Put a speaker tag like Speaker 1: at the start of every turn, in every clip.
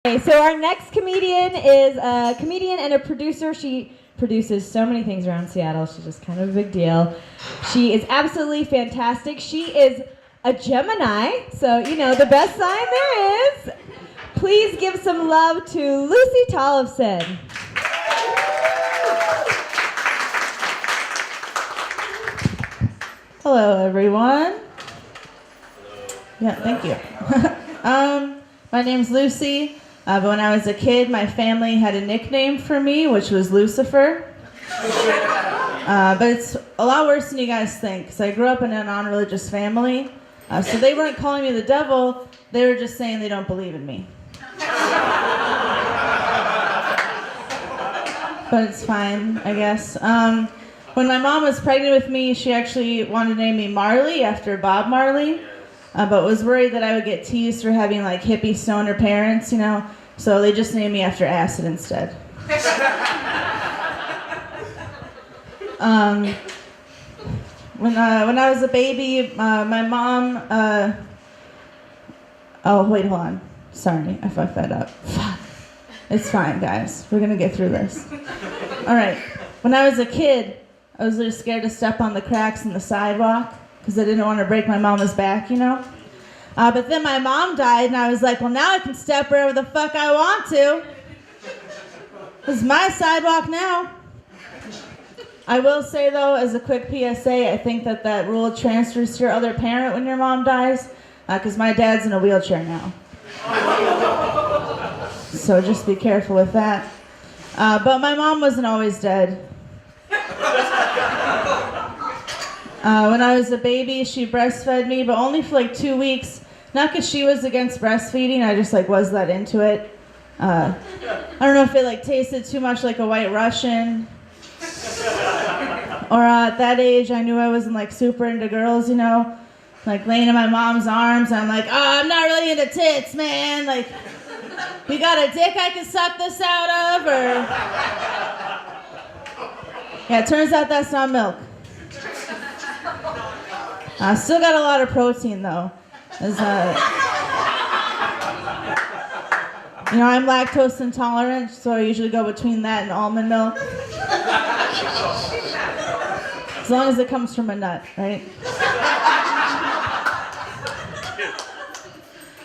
Speaker 1: Okay, so our next comedian is a comedian and a producer. She produces so many things around Seattle. She's just kind of a big deal. She is absolutely fantastic. She is a Gemini, so you know the best sign there is. Please give some love to Lucy Tollefson.
Speaker 2: Hello, everyone. Yeah, thank you. My name's Lucy. But when I was a kid, my family had a nickname for me, which was Lucifer. But it's a lot worse than you guys think, because I grew up in a non-religious family. So they weren't calling me the devil, they were just saying they don't believe in me. But it's fine, I guess. When my mom was pregnant with me, she actually wanted to name me Marley after Bob Marley, but was worried that I would get teased for having like hippie stoner parents, you know, so they just named me after acid instead. When I was a baby, my mom, oh wait, hold on. Sorry, I fucked that up. Fuck. It's fine, guys. We're gonna get through this. All right. When I was a kid, I was really scared to step on the cracks in the sidewalk because I didn't want to break my mama's back, you know? But then my mom died, and I was like, well, now I can step wherever the fuck I want to. This is my sidewalk now. I will say, though, as a quick PSA, I think that rule transfers to your other parent when your mom dies, because my dad's in a wheelchair now. So just be careful with that. But my mom wasn't always dead. When I was a baby, she breastfed me, but only for like 2 weeks. Not because she was against breastfeeding, I just like was that into it. I don't know if it like tasted too much like a White Russian. Or at that age, I knew I wasn't like super into girls, you know? Like laying in my mom's arms, and I'm like, oh, I'm not really into tits, man. Like, you got a dick I can suck this out of, or... Yeah, it turns out that's not milk. Still got a lot of protein, though. As, you know, I'm lactose intolerant, so I usually go between that and almond milk. As long as it comes from a nut, right?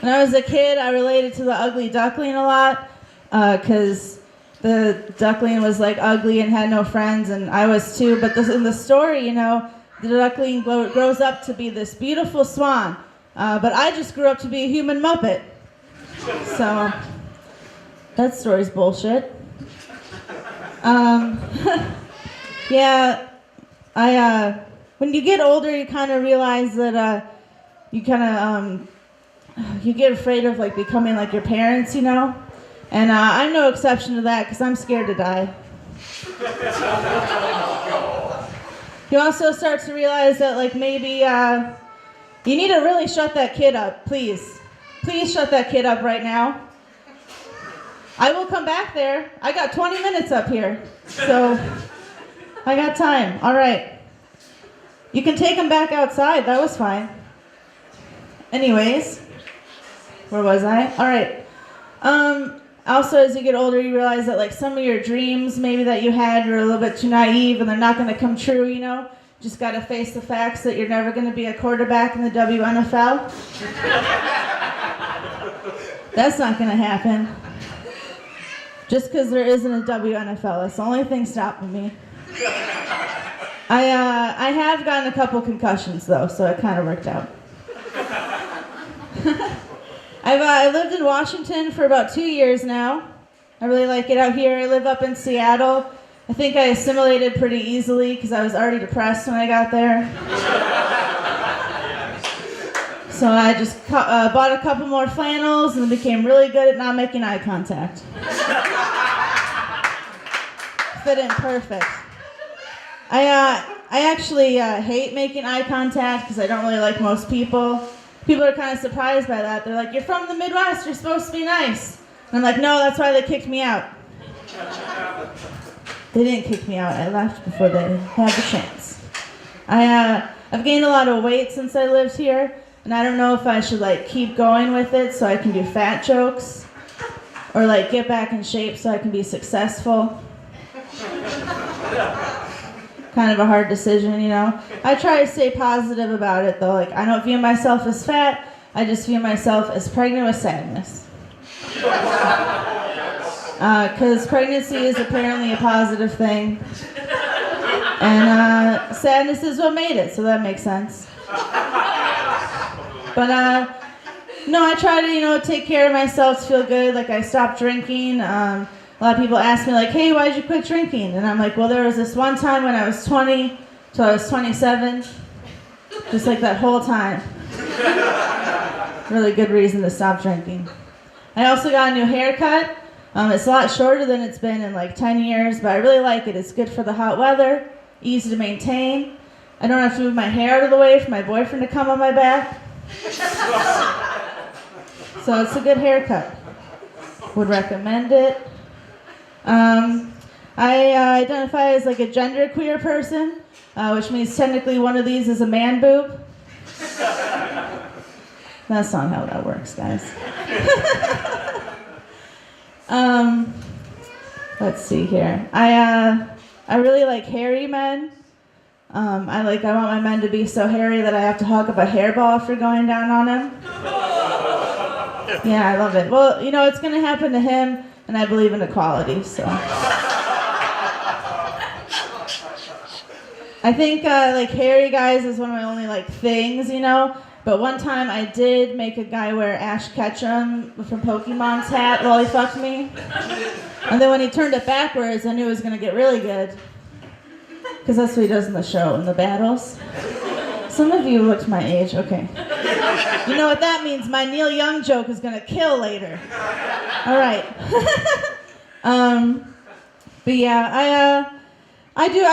Speaker 2: When I was a kid, I related to the ugly duckling a lot, because the duckling was like ugly and had no friends, and I was too. But in the story, you know, the duckling grows up to be this beautiful swan, but I just grew up to be a human Muppet. So that story's bullshit. Yeah, when you get older, you kind of realize that you get afraid of like becoming like your parents, you know? And I'm no exception to that because I'm scared to die. You also start to realize that like maybe you need to really shut that kid up, please. Please shut that kid up right now. I will come back there. I got 20 minutes up here, so I got time. All right. You can take him back outside. That was fine. Anyways, where was I? All right. Also, as you get older, you realize that like some of your dreams maybe that you had, you're a little bit too naive and they're not going to come true, you know? Just got to face the facts that you're never going to be a quarterback in the WNFL. That's not going to happen. Just because there isn't a WNFL. That's the only thing stopping me. I have gotten a couple concussions, though, so it kind of worked out. I lived in Washington for about 2 years now. I really like it out here. I live up in Seattle. I think I assimilated pretty easily because I was already depressed when I got there. So I just bought a couple more flannels and became really good at not making eye contact. Fit in perfect. I actually hate making eye contact because I don't really like most people. People are kind of surprised by that. They're like, you're from the Midwest, you're supposed to be nice. And I'm like, no, that's why they kicked me out. They didn't kick me out. I left before they had the chance. I've gained a lot of weight since I lived here, and I don't know if I should like keep going with it so I can do fat jokes, or like get back in shape so I can be successful. Kind of a hard decision, you know. I try to stay positive about it though. Like, I don't view myself as fat, I just view myself as pregnant with sadness. Because pregnancy is apparently a positive thing. And sadness is what made it, so that makes sense. But no, I try to, you know, take care of myself to feel good. Like, I stopped drinking. A lot of people ask me, like, hey, why'd you quit drinking? And I'm like, well, there was this one time when I was 20 till I was 27. Just like that whole time. Really good reason to stop drinking. I also got a new haircut. It's a lot shorter than it's been in like 10 years, but I really like it. It's good for the hot weather, easy to maintain. I don't have to move my hair out of the way for my boyfriend to come on my back. So it's a good haircut. Would recommend it. I identify as like a genderqueer person, which means technically one of these is a man boob. That's not how that works, guys. Let's see here. I really like hairy men. I want my men to be so hairy that I have to hug up a hairball after going down on him. Yeah, I love it. Well, you know, it's gonna happen to him, and I believe in equality, so. I think like hairy guys is one of my only like things, you know. But one time I did make a guy wear Ash Ketchum from Pokemon's hat while he fucked me. And then when he turned it backwards, I knew it was going to get really good. Because that's what he does in the show, in the battles. Some of you looked my age, okay. You know what that means? My Neil Young joke is going to kill later. All right. But yeah, I do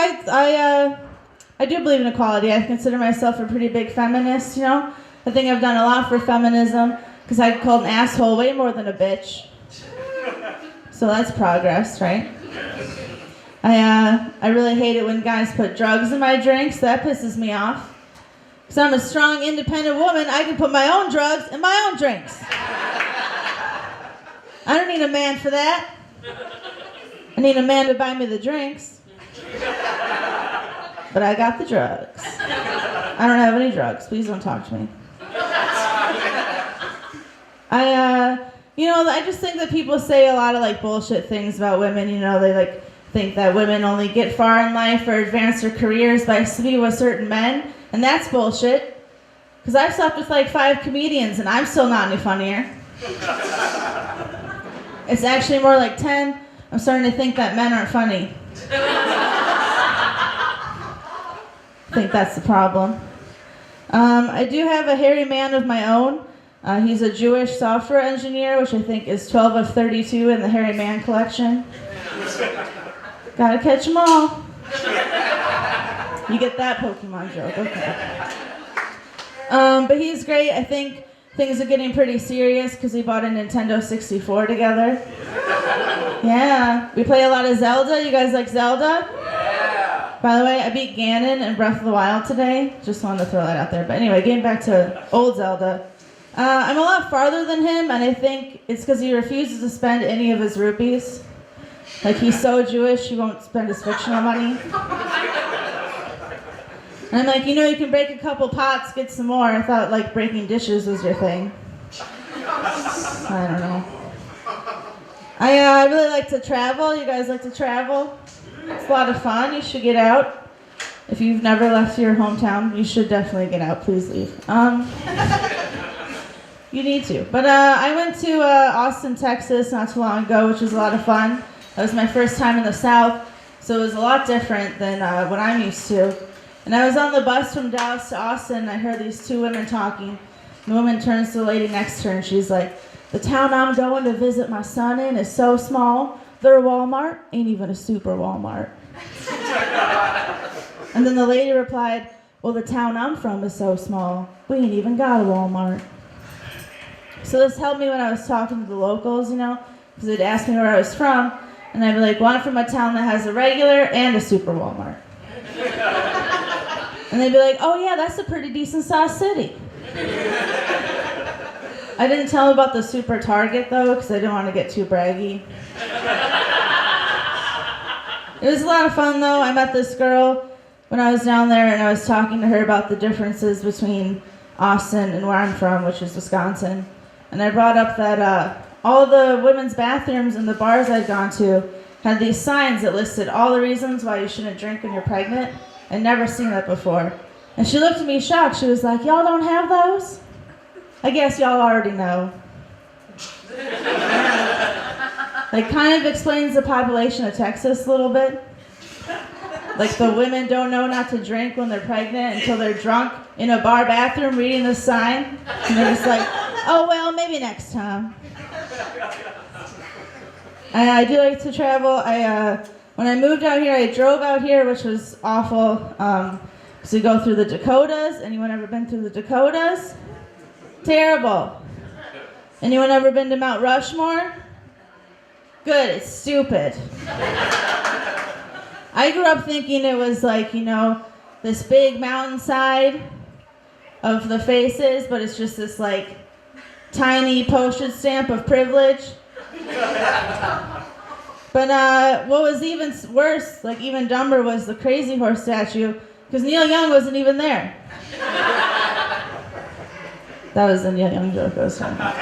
Speaker 2: believe in equality. I consider myself a pretty big feminist, you know. I think I've done a lot for feminism because I get called an asshole way more than a bitch. So that's progress, right? I really hate it when guys put drugs in my drinks. That pisses me off. Because I'm a strong, independent woman. I can put my own drugs in my own drinks. I don't need a man for that. I need a man to buy me the drinks. But I got the drugs. I don't have any drugs. Please don't talk to me. I just think that people say a lot of like bullshit things about women. You know, they like think that women only get far in life or advance their careers by sleeping with certain men, and that's bullshit. Because I've slept with like 5 comedians, and I'm still not any funnier. It's actually more like 10. I'm starting to think that men aren't funny. I think that's the problem. I do have a hairy man of my own. He's a Jewish software engineer, which I think is 12 of 32 in the hairy man collection. Gotta catch them all. You get that Pokemon joke, okay. But he's great. I think things are getting pretty serious because we bought a Nintendo 64 together. Yeah, we play a lot of Zelda. You guys like Zelda? By the way, I beat Ganon in Breath of the Wild today. Just wanted to throw that out there. But anyway, getting back to old Zelda. I'm a lot farther than him, and I think it's because he refuses to spend any of his rupees. Like, he's so Jewish, he won't spend his fictional money. And I'm like, you know, you can break a couple pots, get some more. I thought, like, breaking dishes was your thing. I don't know. I really like to travel. You guys like to travel? It's a lot of fun. You should get out. If you've never left your hometown, you should definitely get out. Please leave. You need to. But I went to Austin, Texas not too long ago, which was a lot of fun. That was my first time in the South, so it was a lot different than what I'm used to. And I was on the bus from Dallas to Austin, and I heard these 2 women talking. The woman turns to the lady next to her, and she's like, "The town I'm going to visit my son in is so small, their Walmart ain't even a super Walmart." And then the lady replied, "Well, the town I'm from is so small, we ain't even got a Walmart." So this helped me when I was talking to the locals, you know, because they'd ask me where I was from, and I'd be like, "Well, I'm from a town that has a regular and a super Walmart." And they'd be like, "Oh yeah, that's a pretty decent sized city." I didn't tell him about the super target though, because I didn't want to get too braggy. It was a lot of fun though. I met this girl when I was down there, and I was talking to her about the differences between Austin and where I'm from, which is Wisconsin. And I brought up that all the women's bathrooms in the bars I'd gone to had these signs that listed all the reasons why you shouldn't drink when you're pregnant. I'd never seen that before. And she looked at me shocked. She was like, y'all don't have those? I guess y'all already know. Like, kind of explains the population of Texas a little bit. Like, the women don't know not to drink when they're pregnant until they're drunk in a bar bathroom reading the sign. And they're just like, oh, well, maybe next time. I do like to travel. When I moved out here, I drove out here, which was awful. So you go through the Dakotas. Anyone ever been through the Dakotas? Terrible. Anyone ever been to Mount Rushmore? Good, it's stupid. I grew up thinking it was like, you know, this big mountainside of the faces, but it's just this like tiny postage stamp of privilege. But what was even worse, like even dumber, was the Crazy Horse statue, because Neil Young wasn't even there. That was the Neil Young joke I was talking about.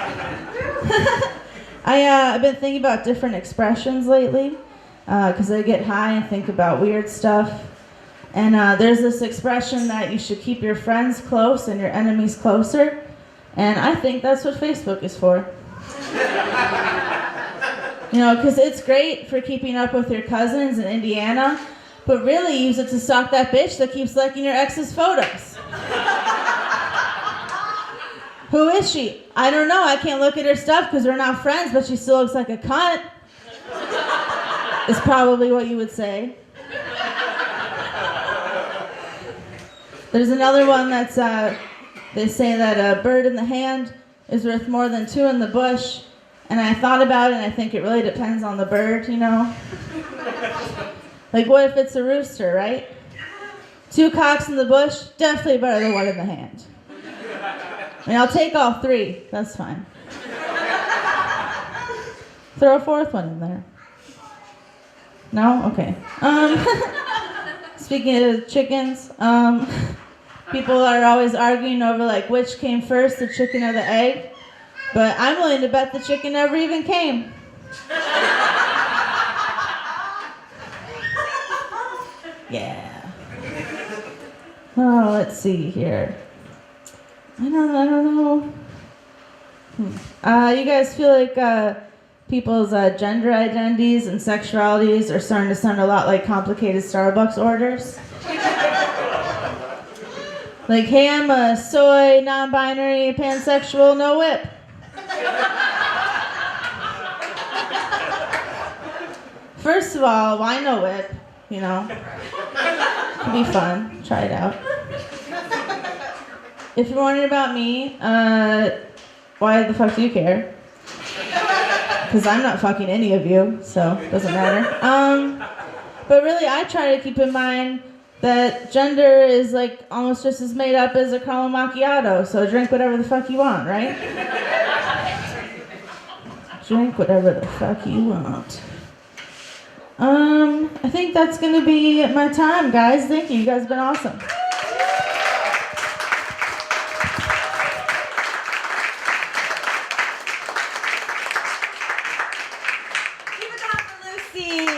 Speaker 2: I've been thinking about different expressions lately, because I get high and think about weird stuff. And there's this expression that you should keep your friends close and your enemies closer. And I think that's what Facebook is for. You know, because it's great for keeping up with your cousins in Indiana, but really use it to stalk that bitch that keeps liking your ex's photos. Who is she? I don't know. I can't look at her stuff because we're not friends, but she still looks like a cunt. Is probably what you would say. There's another one that's, they say that a bird in the hand is worth more than two in the bush. And I thought about it, and I think it really depends on the bird, you know? Like, what if it's a rooster, right? Two cocks in the bush, definitely better than one in the hand. I mean, I'll take all three. That's fine. Throw a fourth one in there. No? Okay. Speaking of chickens, people are always arguing over, like, which came first, the chicken or the egg. But I'm willing to bet the chicken never even came. Yeah. Oh, let's see here. I don't know. You guys feel like people's gender identities and sexualities are starting to sound a lot like complicated Starbucks orders? Like, hey, I'm a soy, non-binary, pansexual, no whip. First of all, why no whip? You know? It'd be fun. Try it out. If you're wondering about me, why the fuck do you care? Because I'm not fucking any of you, so it doesn't matter. But really, I try to keep in mind that gender is like almost just as made up as a caramel macchiato, so drink whatever the fuck you want, right? Drink whatever the fuck you want. I think that's gonna be my time, guys. Thank you. You guys have been awesome.
Speaker 1: Give it up for Lucy.